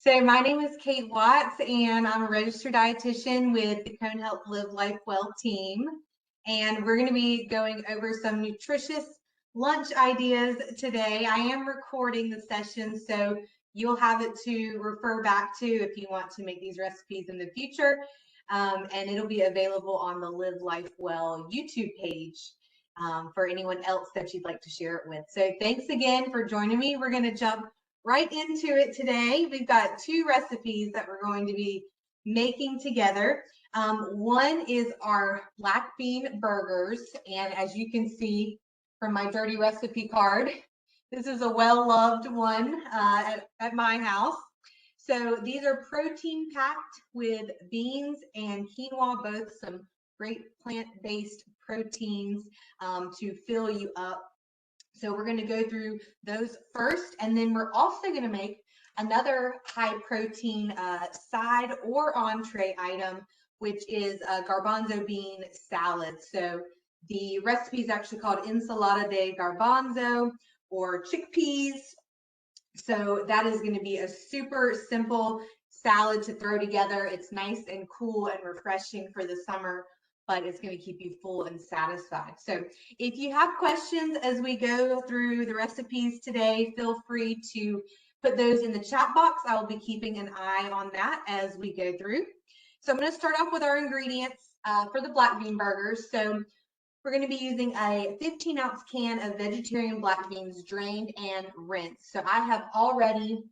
So my name is Kate Watts, and I'm a registered dietitian with the Cone Health Live Life Well team. And we're going to be going over some nutritious lunch ideas today. I am recording the session, so you'll have it to refer back to if you want to make these recipes in the future. And it'll be available on the Live Life Well YouTube page for anyone else that you'd like to share it with. So thanks again for joining me. We're going to jump right into it today. We've got two recipes that we're going to be making together. One is our black bean burgers, and as you can see from my dirty recipe card, this is a well-loved one at my house. So these are protein packed with beans and quinoa, both some great plant-based proteins to fill you up. So we're going to go through those first, and then we're also going to make another high protein side or entree item, which is a garbanzo bean salad. So the recipe is actually called Ensalada de Garbanzo or chickpeas. So that is going to be a super simple salad to throw together. It's nice and cool and refreshing for the summer, but it's going to keep you full and satisfied. So if you have questions as we go through the recipes today, feel free to put those in the chat box. I will be keeping an eye on that as we go through. So I'm going to start off with our ingredients for the black bean burgers. So we're going to be using a 15-ounce can of vegetarian black beans, drained and rinsed. So I have already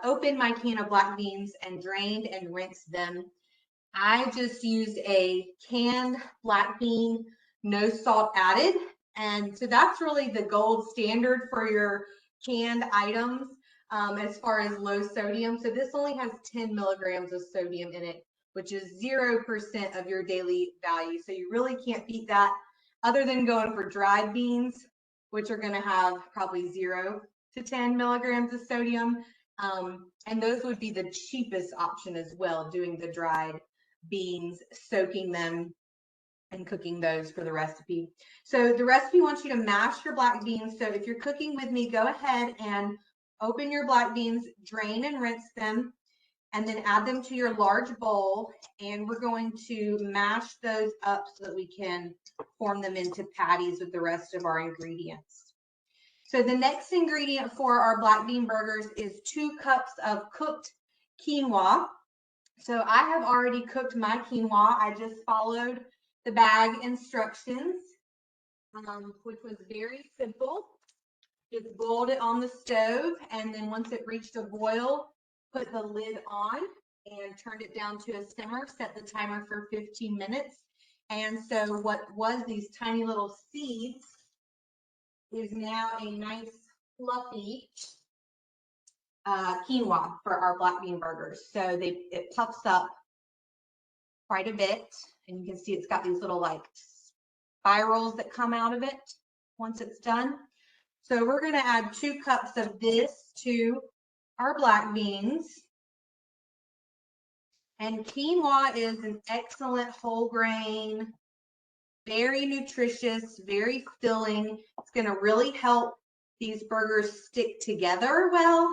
opened my can of black beans and drained and rinsed them. I just used a canned black bean, no salt added. And so that's really the gold standard for your canned items as far as low sodium. So this only has 10 milligrams of sodium in it, which is 0% of your daily value. So you really can't beat that other than going for dried beans, which are going to have probably 0 to 10 milligrams of sodium. And those would be the cheapest option as well, doing the dried beans, soaking them and cooking those for the recipe. So the recipe wants you to mash your black beans. So if you're cooking with me, go ahead and open your black beans, drain and rinse them, and then add them to your large bowl. And we're going to mash those up so that we can form them into patties with the rest of our ingredients. So the next ingredient for our black bean burgers is 2 cups of cooked quinoa. So I have already cooked my quinoa. I just followed the bag instructions, which was very simple. Just boiled it on the stove, and then once it reached a boil, put the lid on and turned it down to a simmer, set the timer for 15 minutes. And so what was these tiny little seeds is now a nice fluffy quinoa for our black bean burgers. So it puffs up quite a bit, and you can see it's got these little like spirals that come out of it once it's done. So we're going to add 2 cups of this to our black beans. And quinoa is an excellent whole grain, very nutritious, very filling. It's going to really help these burgers stick together well,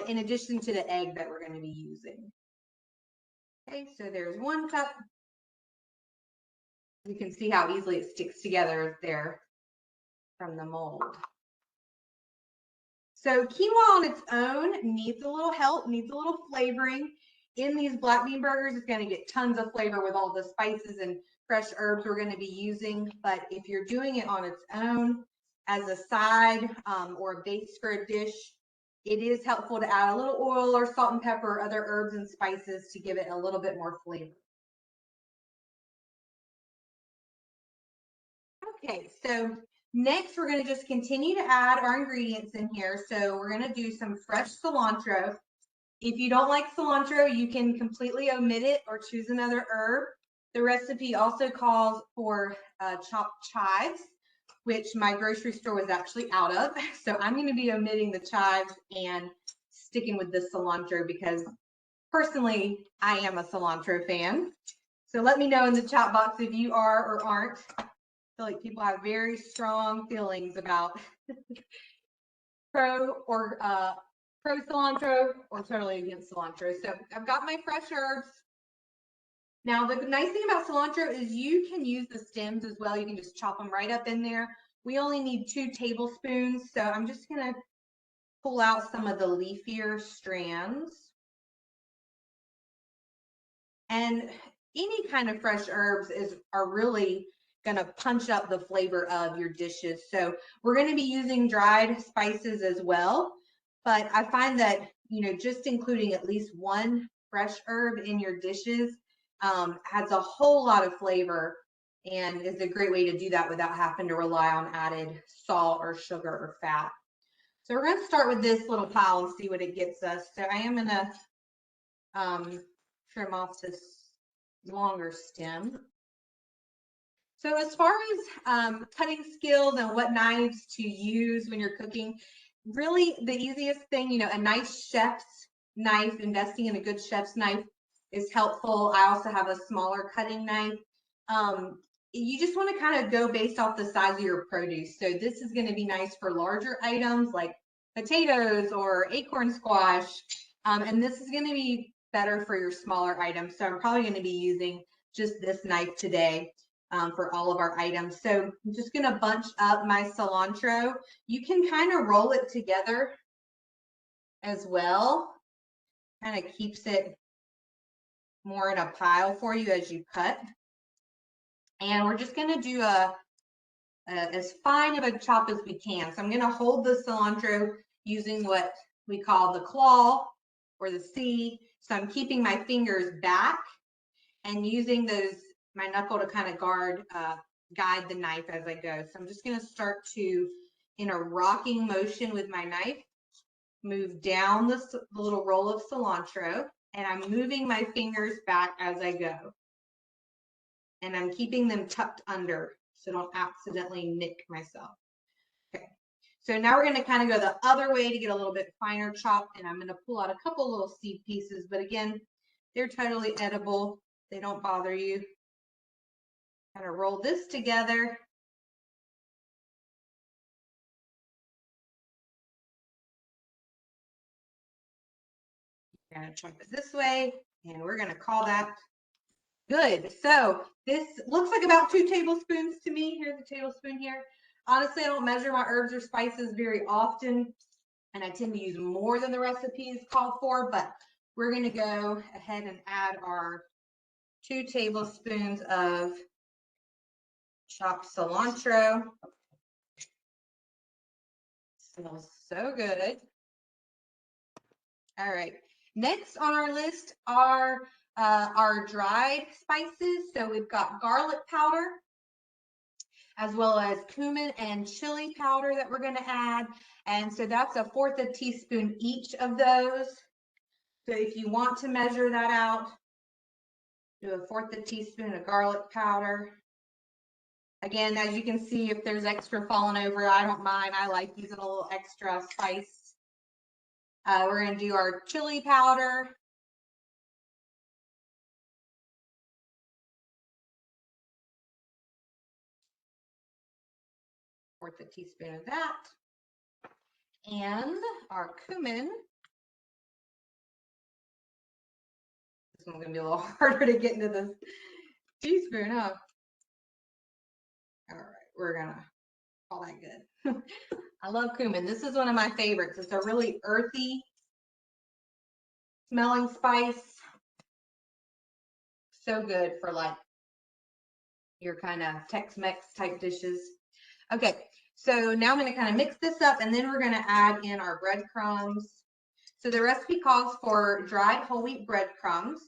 in addition to the egg that we're going to be using. Okay, so there's 1 cup. You can see how easily it sticks together there from the mold. So quinoa on its own needs a little help, needs a little flavoring. In these black bean burgers, it's going to get tons of flavor with all the spices and fresh herbs we're going to be using. But if you're doing it on its own as a side or a base for a dish, it is helpful to add a little oil or salt and pepper or other herbs and spices to give it a little bit more flavor. Okay, so next we're going to just continue to add our ingredients in here. So we're going to do some fresh cilantro. If you don't like cilantro, you can completely omit it or choose another herb. The recipe also calls for chopped chives, which my grocery store was actually out of. So I'm going to be omitting the chives and sticking with the cilantro because personally, I am a cilantro fan. So let me know in the chat box if you are or aren't. I feel like people have very strong feelings about pro pro cilantro or totally against cilantro. So I've got my fresh herbs. Now, the nice thing about cilantro is you can use the stems as well. You can just chop them right up in there. We only need 2 tablespoons. So I'm just going to pull out some of the leafier strands. And any kind of fresh herbs are really going to punch up the flavor of your dishes. So we're going to be using dried spices as well. But I find that, you know, just including at least 1 fresh herb in your dishes adds a whole lot of flavor and is a great way to do that without having to rely on added salt or sugar or fat. So we're going to start with this little pile and see what it gets us. So I am going to trim off this longer stem. So as far as cutting skills and what knives to use when you're cooking, really the easiest thing, you know, a nice chef's knife, investing in a good chef's knife is helpful. I also have a smaller cutting knife. You just want to kind of go based off the size of your produce. So this is going to be nice for larger items like potatoes or acorn squash. And this is going to be better for your smaller items. So I'm probably going to be using just this knife today for all of our items. So I'm just going to bunch up my cilantro. You can kind of roll it together as well. Kind of keeps it more in a pile for you as you cut. And we're just going to do as fine of a chop as we can. So I'm going to hold the cilantro using what we call the claw or the C. So I'm keeping my fingers back and using my knuckle to kind of guide the knife as I go. So I'm just going to start to, in a rocking motion with my knife, move down the little roll of cilantro, and I'm moving my fingers back as I go. And I'm keeping them tucked under so I don't accidentally nick myself. Okay, so now we're going to kind of go the other way to get a little bit finer chop, and I'm going to pull out a couple little seed pieces, but again, they're totally edible. They don't bother you. Kind of roll this together. We're going to chop it this way, and we're going to call that good. So this looks like about 2 tablespoons to me. Here's a tablespoon here. Honestly, I don't measure my herbs or spices very often, and I tend to use more than the recipes call for, but we're going to go ahead and add our 2 tablespoons of chopped cilantro. Smells so good. All right. Next on our list are our dried spices. So we've got garlic powder, as well as cumin and chili powder that we're going to add. And so that's 1/4 teaspoon each of those. So if you want to measure that out, do 1/4 teaspoon of garlic powder. Again, as you can see, if there's extra falling over, I don't mind. I like using a little extra spice. We're going to do our chili powder. Fourth a teaspoon of that. And our cumin. This one's going to be a little harder to get into this teaspoon, huh? All right, we're going to call that good. I love cumin. This is one of my favorites. It's a really earthy smelling spice. So good for like your kind of Tex-Mex type dishes. Okay, so now I'm going to kind of mix this up, and then we're going to add in our breadcrumbs. So the recipe calls for dried whole wheat breadcrumbs.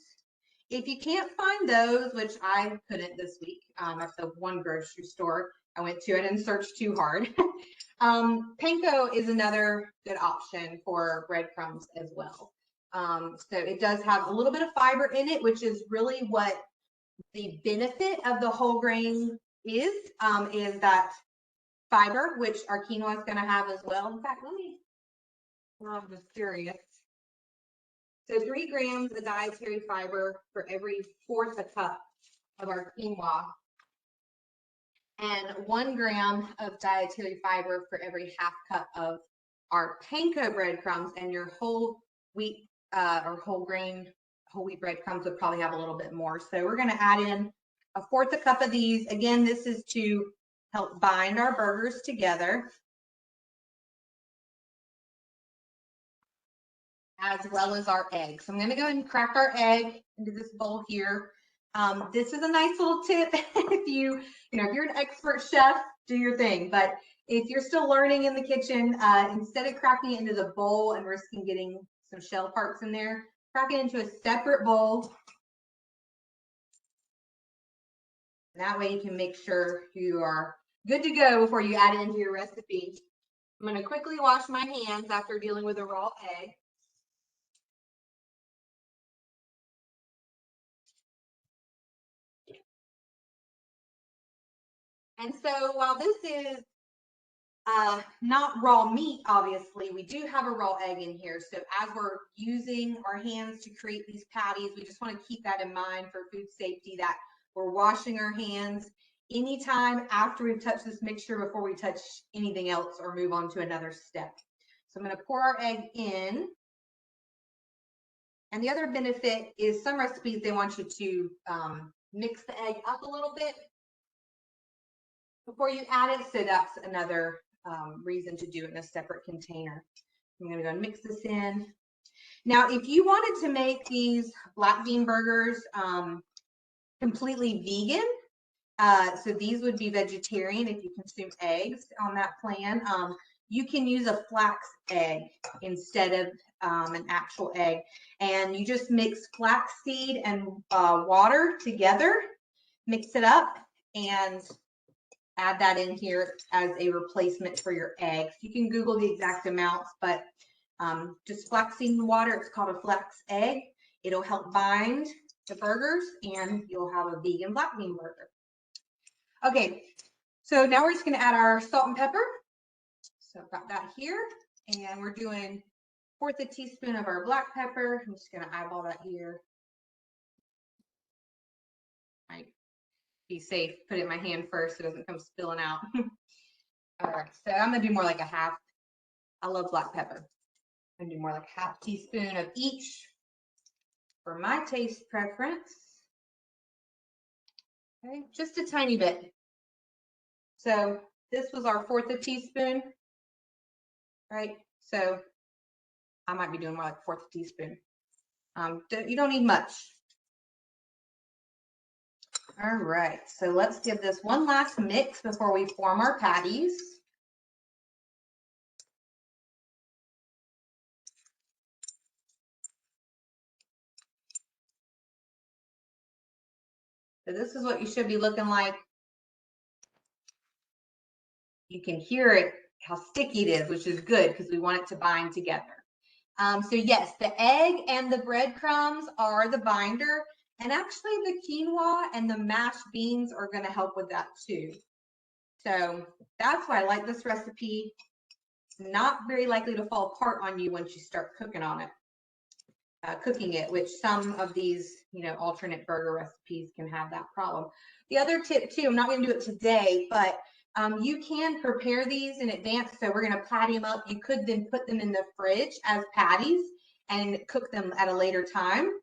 If you can't find those, which I couldn't this week at the one grocery store I went to, I didn't search too hard. Panko is another good option for breadcrumbs as well. So it does have a little bit of fiber in it, which is really what the benefit of the whole grain is that fiber, which our quinoa is going to have as well. In fact, I'm just curious. So 3 grams of dietary fiber for every 1/4 cup of our quinoa, and 1 gram of dietary fiber for every 1/2 cup of our panko breadcrumbs and your whole wheat or whole wheat breadcrumbs would probably have a little bit more. So we're going to add in 1/4 cup of these. Again, this is to help bind our burgers together, as well as our eggs. So I'm going to go ahead and crack our egg into this bowl here. This is a nice little tip. If if you're an expert chef, do your thing. But if you're still learning in the kitchen, instead of cracking it into the bowl and risking getting some shell parts in there, crack it into a separate bowl. That way you can make sure you are good to go before you add it into your recipe. I'm going to quickly wash my hands after dealing with a raw egg. And so while this is not raw meat, obviously, we do have a raw egg in here. So as we're using our hands to create these patties, we just want to keep that in mind for food safety, that we're washing our hands anytime after we've touched this mixture before we touch anything else or move on to another step. So I'm going to pour our egg in. And the other benefit is some recipes, they want you to mix the egg up a little bit before you add it. So that's another reason to do it in a separate container. I'm going to go and mix this in. Now, if you wanted to make these black bean burgers completely vegan, so these would be vegetarian if you consume eggs on that plan, you can use a flax egg instead of an actual egg. And you just mix flax seed and water together, mix it up, and add that in here as a replacement for your eggs. You can Google the exact amounts, but just flaxseed and water, it's called a flax egg. It'll help bind the burgers and you'll have a vegan black bean burger. Okay, so now we're just gonna add our salt and pepper. So I've got that here, and we're doing 1/4 teaspoon of our black pepper. I'm just gonna eyeball that here. Right. Be safe, put it in my hand first so it doesn't come spilling out. All right, so I'm gonna do more like a half. I love black pepper. I'm gonna do more like a 1/2 teaspoon of each for my taste preference. Okay, just a tiny bit. So this was our 1/4 teaspoon, right? So I might be doing more like 1/4 teaspoon. You don't need much. All right, so let's give this one last mix before we form our patties. So this is what you should be looking like. You can hear it, how sticky it is, which is good because we want it to bind together. So yes, the egg and the breadcrumbs are the binder, and actually the quinoa and the mashed beans are going to help with that too. So that's why I like this recipe. It's not very likely to fall apart on you once you start cooking it, which some of these, alternate burger recipes can have that problem. The other tip too, I'm not going to do it today, but you can prepare these in advance. So we're going to patty them up. You could then put them in the fridge as patties and cook them at a later time.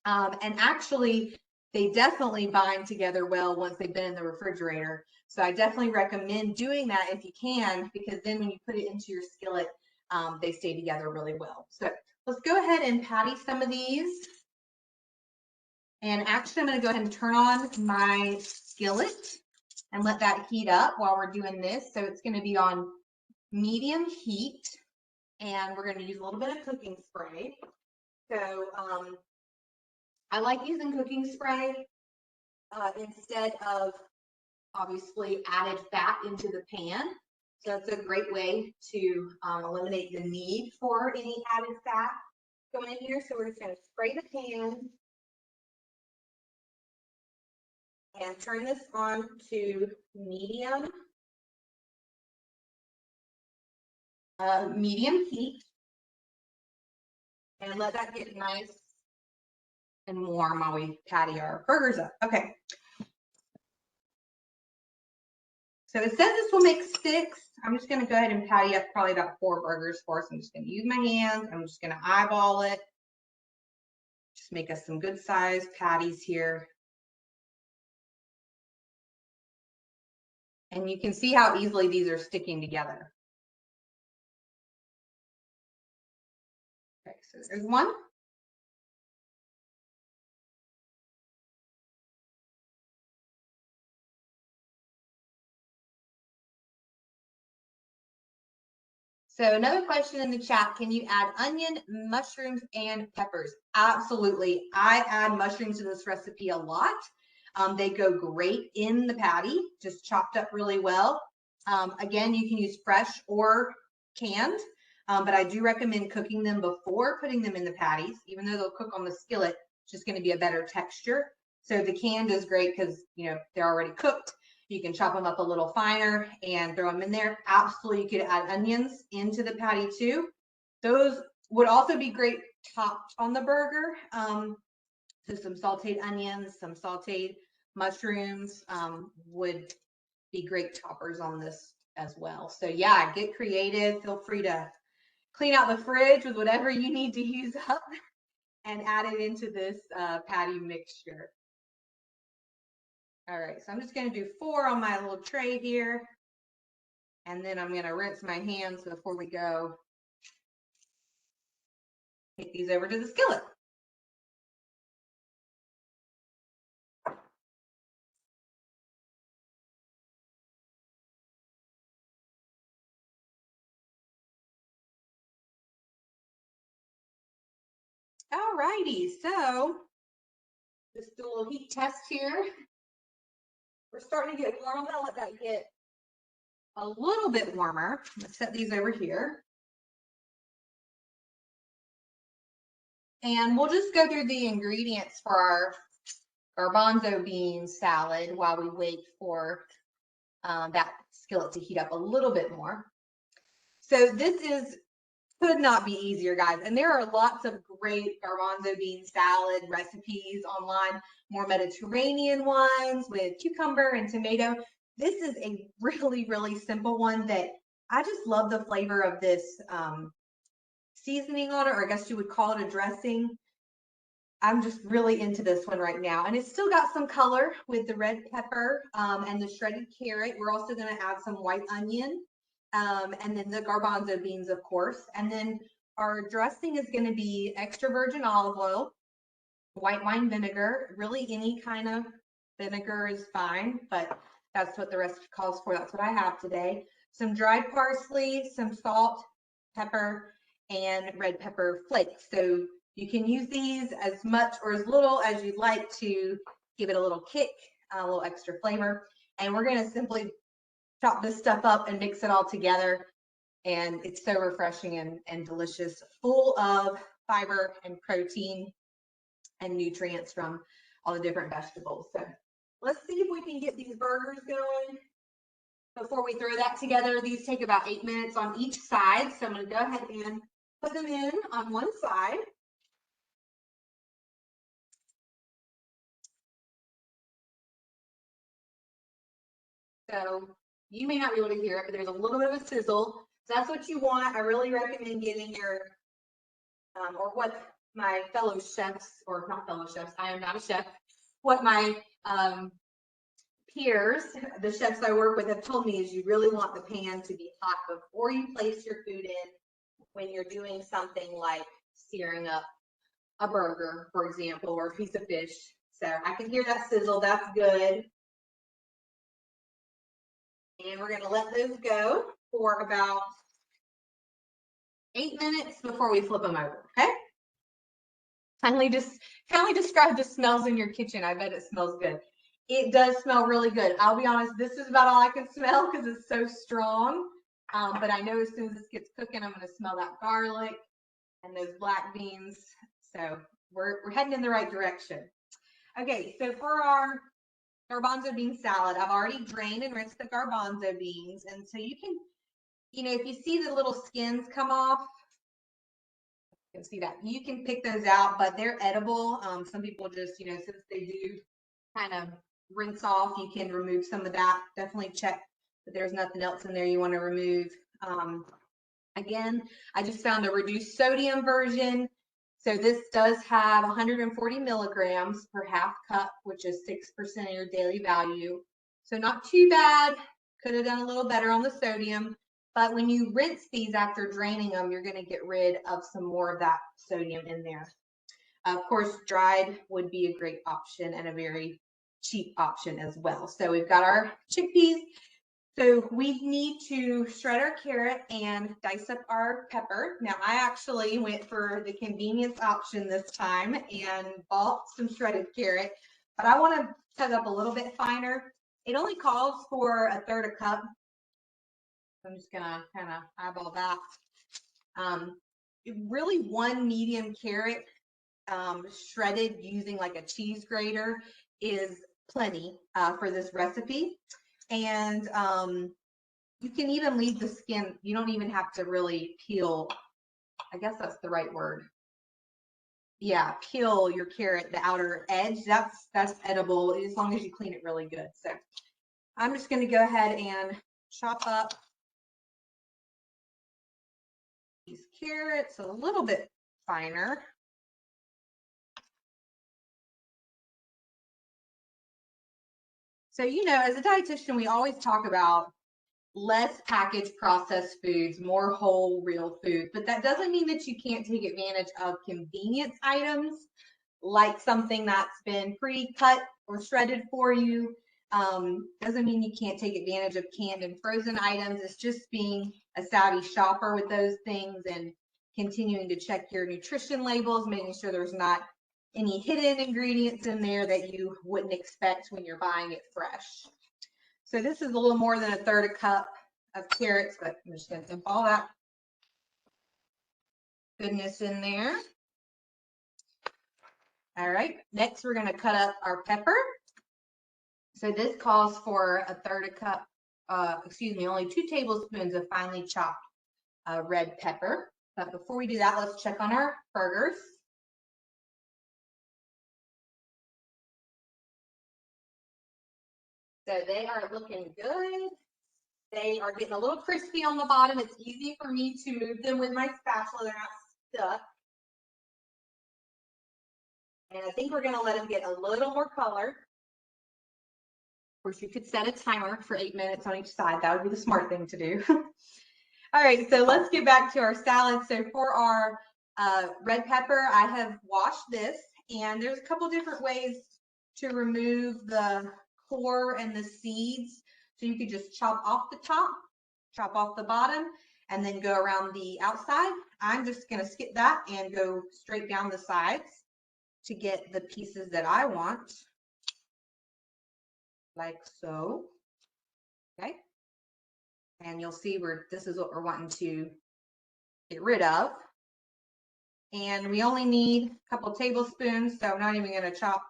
And actually, they definitely bind together well once they've been in the refrigerator. So I definitely recommend doing that if you can, because then when you put it into your skillet, they stay together really well. So let's go ahead and patty some of these. And actually, I'm going to go ahead and turn on my skillet and let that heat up while we're doing this. So it's going to be on medium heat, and we're going to use a little bit of cooking spray. So I like using cooking spray instead of obviously added fat into the pan. So it's a great way to eliminate the need for any added fat going in here. So we're just going to spray the pan and turn this on to medium heat and let that get nice and warm while we patty our burgers up. Okay. So it says this will make 6. I'm just going to go ahead and patty up probably about 4 burgers for us. I'm just going to use my hands. I'm just going to eyeball it. Just make us some good sized patties here. And you can see how easily these are sticking together. Okay, so there's one. So another question in the chat, can you add onion, mushrooms, and peppers? Absolutely. I add mushrooms to this recipe a lot. They go great in the patty, just chopped up really well. Again, you can use fresh or canned, but I do recommend cooking them before putting them in the patties. Even though they'll cook on the skillet, it's just going to be a better texture. So the canned is great because, you know, they're already cooked. You can chop them up a little finer and throw them in there. Absolutely, you could add onions into the patty too. Those would also be great topped on the burger. So some sauteed onions, some sauteed mushrooms would be great toppers on this as well. So yeah, get creative. Feel free to clean out the fridge with whatever you need to use up and add it into this patty mixture. All right, so I'm just going to do 4 on my little tray here. And then I'm going to rinse my hands before we go. Take these over to the skillet. All righty, so just do a little heat test here. We're starting to get warm. I'm going to let that get a little bit warmer. I'm going to set these over here. And we'll just go through the ingredients for our garbanzo bean salad while we wait for that skillet to heat up a little bit more. So this could not be easier, guys. And there are lots of great garbanzo bean salad recipes online, more Mediterranean ones with cucumber and tomato. This is a really, really simple one that I just love the flavor of this seasoning on it, or I guess you would call it a dressing. I'm just really into this one right now. And it's still got some color with the red pepper and the shredded carrot. We're also going to add some white onion and then the garbanzo beans, of course. And then our dressing is going to be extra virgin olive oil, white wine vinegar. Really any kind of vinegar is fine, but that's what the recipe calls for. That's what I have today. Some dried parsley, some salt, pepper, and red pepper flakes. So you can use these as much or as little as you'd like to give it a little kick, a little extra flavor. And we're going to simply chop this stuff up and mix it all together. And it's so refreshing and delicious, full of fiber and protein and nutrients from all the different vegetables. So let's see if we can get these burgers going. Before we throw that together, these take about 8 minutes on each side. So I'm going to go ahead and put them in on one side. So you may not be able to hear it, but there's a little bit of a sizzle. So that's what you want. I really recommend getting your, or what my fellow chefs, or not fellow chefs, I am not a chef, what my peers, the chefs I work with, have told me is you really want the pan to be hot before you place your food in when you're doing something like searing up a burger, for example, or a piece of fish. So I can hear that sizzle. That's good. And we're going to let those go for about 8 minutes before we flip them over, okay? Kindly describe the smells in your kitchen. I bet it smells good. It does smell really good. I'll be honest, this is about all I can smell because it's so strong. But I know as soon as this gets cooking, I'm going to smell that garlic and those black beans. So we're heading in the right direction. Okay, so for our garbanzo bean salad, I've already drained and rinsed the garbanzo beans. And so you can, you know, if you see the little skins come off, you can see that. You can pick those out, but they're edible. Some people just, you know, since they do kind of rinse off, you can remove some of that. Definitely check but there's nothing else in there you want to remove. Again, I just found a reduced sodium version. So this does have 140 milligrams per half cup, which is 6% of your daily value. So not too bad. Could have done a little better on the sodium. But when you rinse these after draining them, you're going to get rid of some more of that sodium in there. Of course, dried would be a great option and a very cheap option as well. So we've got our chickpeas. So we need to shred our carrot and dice up our pepper. Now I actually went for the convenience option this time and bought some shredded carrot, but I want to cut up a little bit finer. It only calls for 1/3 cup. I'm just gonna kind of eyeball that. Really one medium carrot shredded using like a cheese grater is plenty for this recipe. And you can even leave the skin. You don't even have to really peel. I guess that's the right word. Yeah, peel your carrot, the outer edge. That's edible as long as you clean it really good. So I'm just going to go ahead and chop up these carrots a little bit finer. So, you know, as a dietitian, we always talk about less packaged processed foods, more whole, real food. But that doesn't mean that you can't take advantage of convenience items, like something that's been pre-cut or shredded for you. Doesn't mean you can't take advantage of canned and frozen items. It's just being a savvy shopper with those things and continuing to check your nutrition labels, making sure there's not any hidden ingredients in there that you wouldn't expect when you're buying it fresh. So this is a little more than 1/3 cup of carrots, but I'm just going to dump all that goodness in there. All right, next we're going to cut up our pepper. So this calls for 1/3 cup, only 2 tablespoons of finely chopped red pepper. But before we do that, let's check on our burgers. So they are looking good. They are getting a little crispy on the bottom. It's easy for me to move them with my spatula. They're not stuck. And I think we're going to let them get a little more color. Of course, you could set a timer for 8 minutes on each side. That would be the smart thing to do. All right, so let's get back to our salad. So for our red pepper, I have washed this, and there's a couple different ways to remove the core and the seeds. So you could just chop off the top, chop off the bottom, and then go around the outside. I'm just going to skip that and go straight down the sides to get the pieces that I want, like so. Okay. And you'll see this is what we're wanting to get rid of. And we only need a couple tablespoons, so I'm not even going to chop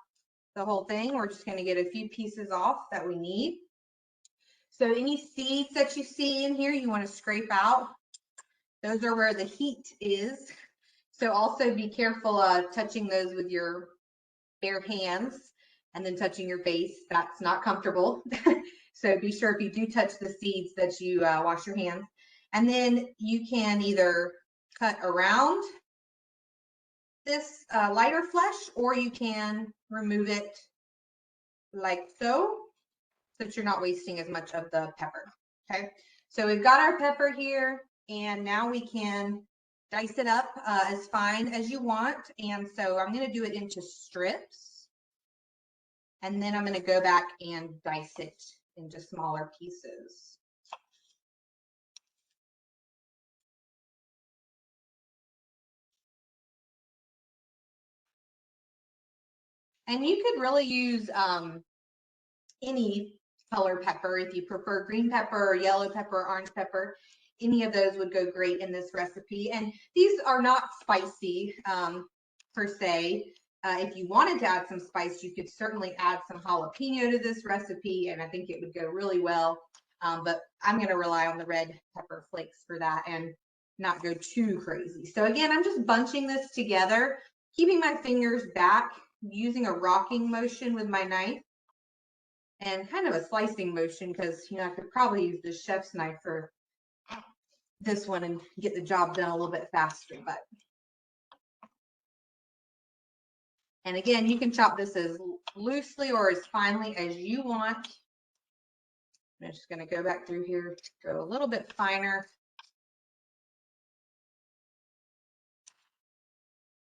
the whole thing. We're just going to get a few pieces off that we need. So any seeds that you see in here, you want to scrape out. Those are where the heat is. So also be careful touching those with your bare hands and then touching your face. That's not comfortable. So be sure if you do touch the seeds that you wash your hands. And then you can either cut around this lighter flesh, or you can remove it like so that you're not wasting as much of the pepper. Okay, so we've got our pepper here, and now we can dice it up as fine as you want. And so I'm going to do it into strips, and then I'm going to go back and dice it into smaller pieces. And you could really use any color pepper if you prefer green pepper or yellow pepper or orange pepper. Any of those would go great in this recipe. And these are not spicy per se. If you wanted to add some spice, you could certainly add some jalapeno to this recipe, and I think it would go really well. But I'm going to rely on the red pepper flakes for that and not go too crazy. So again, I'm just bunching this together, keeping my fingers back, using a rocking motion with my knife. and kind of a slicing motion because, you know, I could probably use the chef's knife for this one and get the job done a little bit faster. But, and again, you can chop this as loosely or as finely as you want. I'm just going to go back through here, go a little bit finer.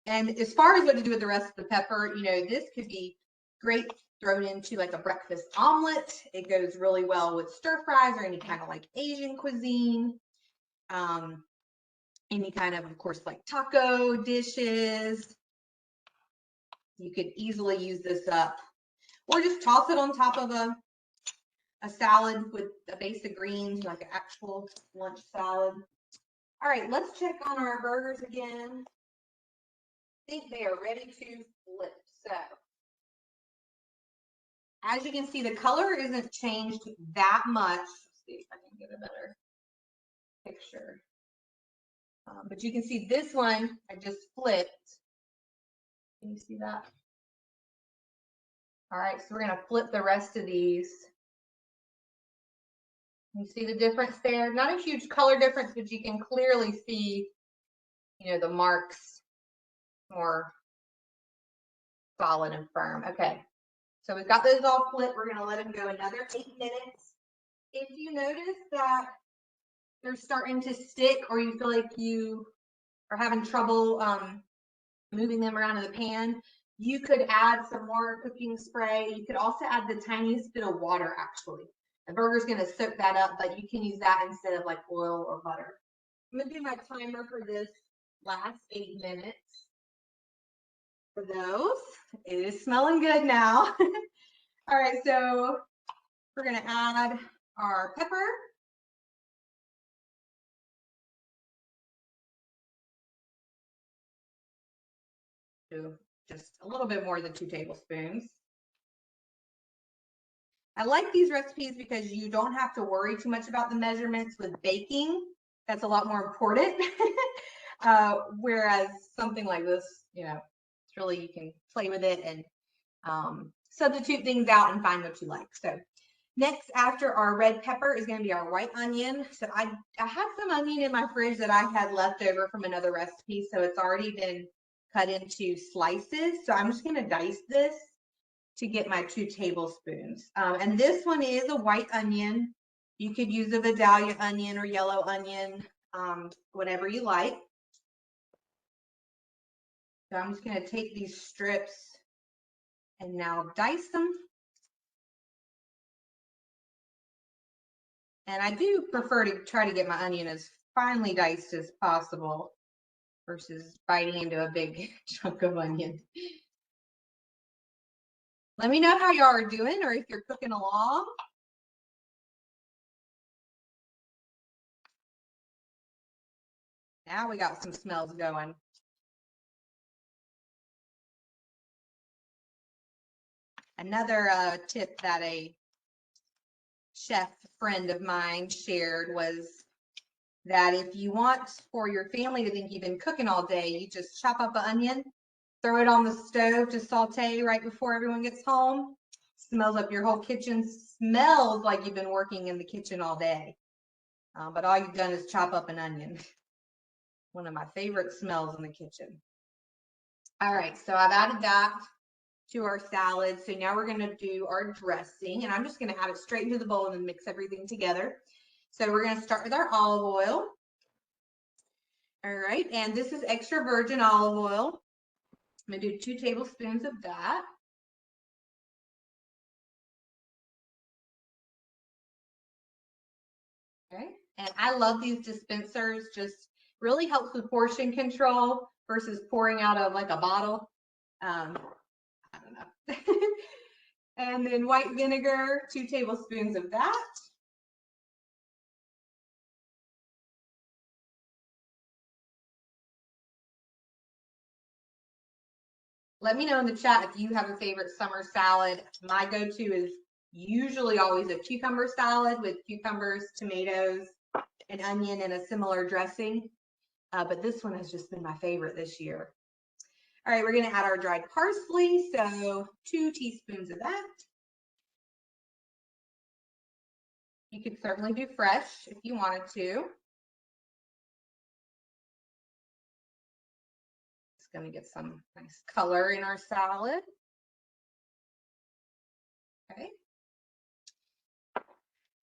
And as far as what to do with the rest of the pepper, you know, this could be great thrown into like a breakfast omelet. It goes really well with stir fries or any kind of like Asian cuisine. Any kind of course, like taco dishes. You could easily use this up, or just toss it on top of a salad with a base of greens, like an actual lunch salad. All right, let's check on our burgers again. I think they are ready to flip. So as you can see, the color isn't changed that much. Let's see if I can get a better picture. But you can see this one, I just flipped. Can you see that? All right, so we're gonna flip the rest of these. You see the difference there? Not a huge color difference, but you can clearly see, you know, the marks more solid and firm. Okay, so we've got those all flipped. We're gonna let them go another 8 minutes. If you notice that they're starting to stick, or you feel like you are having trouble moving them around in the pan, you could add some more cooking spray. You could also add the tiniest bit of water, actually. The burger's going to soak that up, but you can use that instead of like oil or butter. I'm going to do my timer for this last 8 minutes. For those, it is smelling good now. All right, so we're going to add our pepper. Just a little bit more than 2 tablespoons. I like these recipes because you don't have to worry too much about the measurements with baking. That's a lot more important. Whereas something like this, you know, it's really, you can play with it and substitute things out and find what you like. So next, after our red pepper, is going to be our white onion. So I have some onion in my fridge that I had left over from another recipe. So it's already been cut into slices. So I'm just going to dice this to get my 2 tablespoons. And this one is a white onion. You could use a Vidalia onion or yellow onion, whatever you like. So I'm just going to take these strips and now dice them. And I do prefer to try to get my onion as finely diced as possible versus biting into a big chunk of onion. Let me know how y'all are doing or if you're cooking along. Now we got some smells going. Another tip that a chef friend of mine shared was that if you want for your family to think you've been cooking all day, you just chop up an onion, throw it on the stove to saute right before everyone gets home. Smells up your whole kitchen, smells like you've been working in the kitchen all day. But all you've done is chop up an onion. One of my favorite smells in the kitchen. All right, so I've added that to our salad. So now we're going to do our dressing, and I'm just going to add it straight into the bowl and then mix everything together. So we're going to start with our olive oil. All right, and this is extra virgin olive oil. I'm going to do 2 tablespoons of that. Okay, and I love these dispensers. Just really helps with portion control versus pouring out of like a bottle. I don't know. And then white vinegar, 2 tablespoons of that. Let me know in the chat if you have a favorite summer salad. My go-to is usually always a cucumber salad with cucumbers, tomatoes, and onion and a similar dressing. But this one has just been my favorite this year. All right, we're going to add our dried parsley. So 2 teaspoons of that. You could certainly do fresh if you wanted to. It's going to get some nice color in our salad. Okay.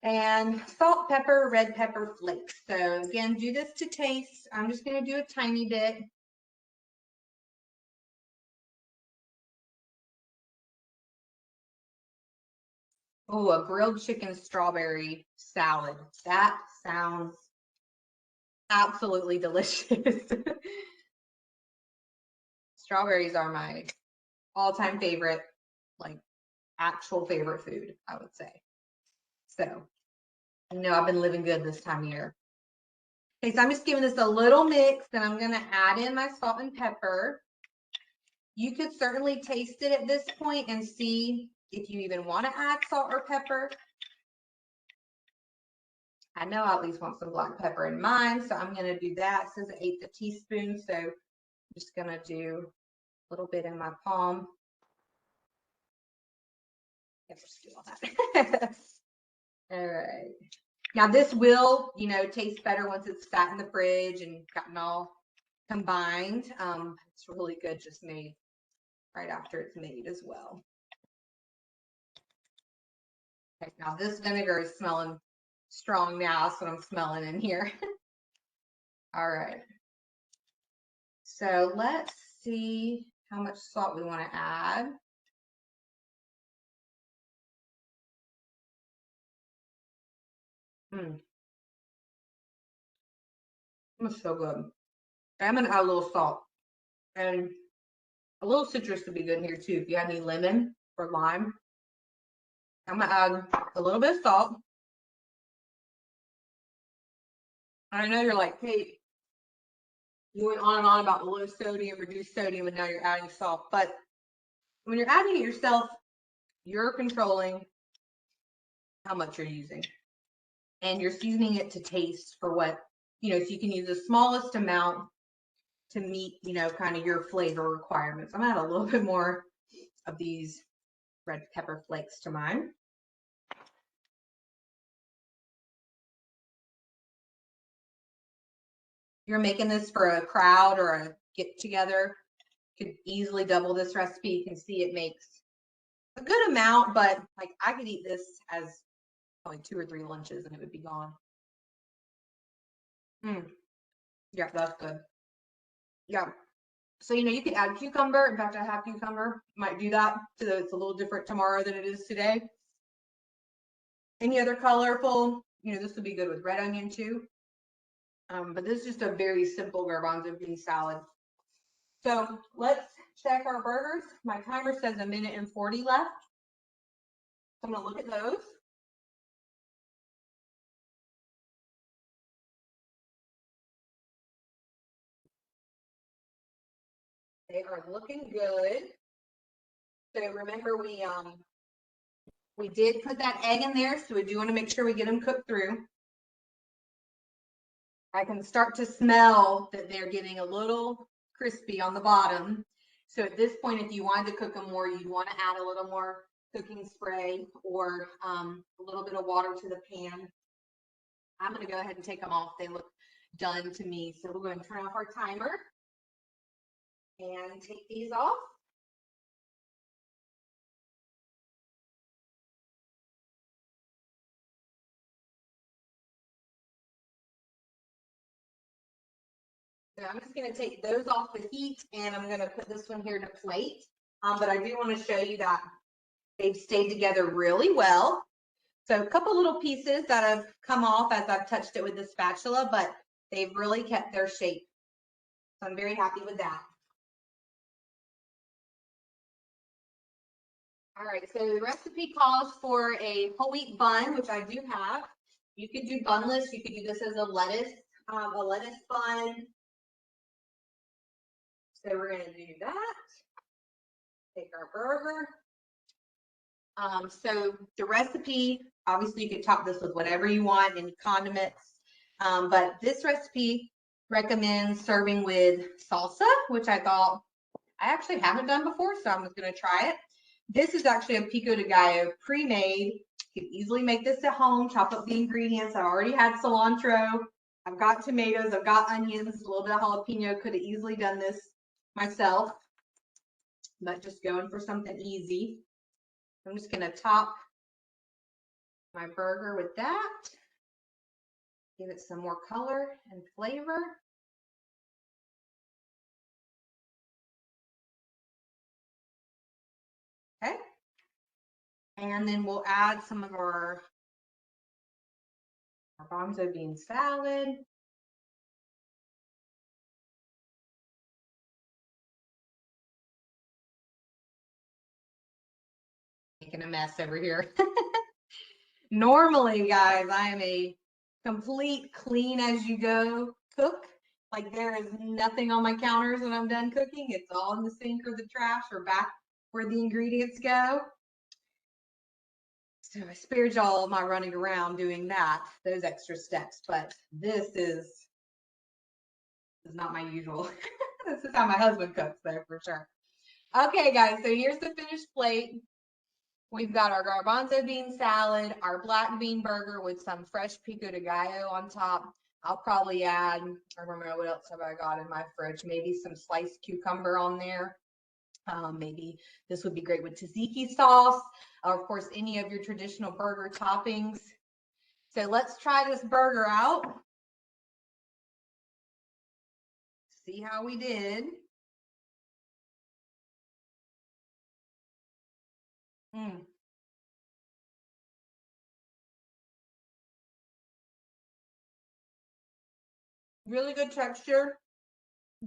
And salt, pepper, red pepper flakes. So again, do this to taste. I'm just going to do a tiny bit. Oh, a grilled chicken strawberry salad. That sounds absolutely delicious. Strawberries are my all-time favorite, like actual favorite food, I would say. So, you know, I've been living good this time of year. Okay, so I'm just giving this a little mix, and I'm gonna add in my salt and pepper. You could certainly taste it at this point and see if you even want to add salt or pepper. I know I at least want some black pepper in mine, so I'm gonna do that. It says 1/8 teaspoon, so I'm just gonna do a little bit in my palm. Just do all that. All right. Now this will, you know, taste better once it's sat in the fridge and gotten all combined. It's really good just made right after it's made as well. Okay, now this vinegar is smelling strong now. That's what I'm smelling in here. All right. So let's see how much salt we want to add. It's so good. I'm gonna add a little salt, and a little citrus would be good in here too. If you have any lemon or lime, I'm gonna add a little bit of salt. I know you're like, Kate, you went on and on about low sodium, reduced sodium, and now you're adding salt. But when you're adding it yourself, you're controlling how much you're using, and you're seasoning it to taste for what, you know, so you can use the smallest amount to meet, you know, kind of your flavor requirements. I'm gonna add a little bit more of these red pepper flakes to mine. You're making this for a crowd or a get together, you could easily double this recipe. You can see it makes a good amount, but like I could eat this as probably 2 or 3 lunches and it would be gone. Yeah, that's good. Yeah. So, you know, you could add cucumber. In fact, I have cucumber. Might do that so that it's a little different tomorrow than it is today. Any other colorful, you know, this would be good with red onion too. But this is just a very simple garbanzo bean salad. So let's check our burgers. My timer says 1:40 left. So I'm gonna look at those. They are looking good. So remember we did put that egg in there, so we do want to make sure we get them cooked through. I can start to smell that they're getting a little crispy on the bottom. So at this point, if you wanted to cook them more, you'd want to add a little more cooking spray or a little bit of water to the pan. I'm going to go ahead and take them off. They look done to me. So we're going to turn off our timer and take these off. So I'm just going to take those off the heat and I'm going to put this one here to plate. But I do want to show you that they've stayed together really well. So a couple little pieces that have come off as I've touched it with the spatula, but they've really kept their shape. So I'm very happy with that. All right, so the recipe calls for a whole wheat bun, which I do have. You could do bunless. You could do this as a lettuce bun. So we're going to do that. Take our burger. So the recipe, obviously you could top this with whatever you want, any condiments. But this recipe recommends serving with salsa, which I thought I actually haven't done before, so I'm just going to try it. This is actually a pico de gallo pre-made You can easily make this at home, chop up the ingredients. I already had cilantro. I've got tomatoes, I've got onions, a little bit of jalapeno. Could have easily done this myself, but just going for something easy. I'm just gonna top my burger with that. Give it some more color and flavor. Okay. And then we'll add some of our garbanzo bean salad. Making a mess over here. Normally, guys, I am a complete clean as you go cook. Like there is nothing on my counters when I'm done cooking. It's all in the sink or the trash or back where the ingredients go. So I spared y'all my running around doing those extra steps, but this is not my usual. This is how my husband cooks though, for sure. Okay, guys, so here's the finished plate. We've got our garbanzo bean salad, our black bean burger with some fresh pico de gallo on top. I'll probably add, I remember what else have I got in my fridge, maybe some sliced cucumber on there. Maybe this would be great with tzatziki sauce, or of course, any of your traditional burger toppings. So let's try this burger out. See how we did. Really good texture.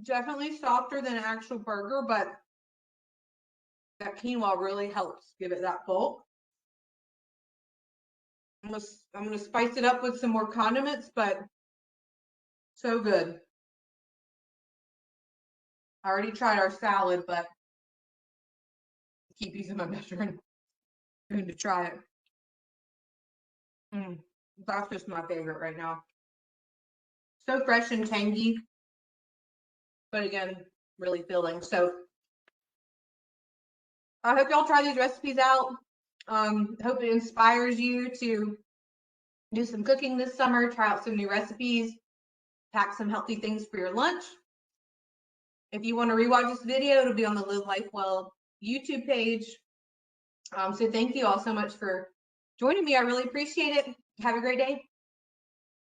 Definitely softer than an actual burger, but that quinoa really helps give it that bulk. I'm gonna spice it up with some more condiments, but so good. I already tried our salad, but I keep using my measuring spoon to try it. That's just my favorite right now. So fresh and tangy, but again, really filling. So I hope y'all try these recipes out. Hope it inspires you to do some cooking this summer, try out some new recipes, pack some healthy things for your lunch. If you want to rewatch this video, it'll be on the Live Life Well YouTube page. So thank you all so much for joining me. I really appreciate it. Have a great day.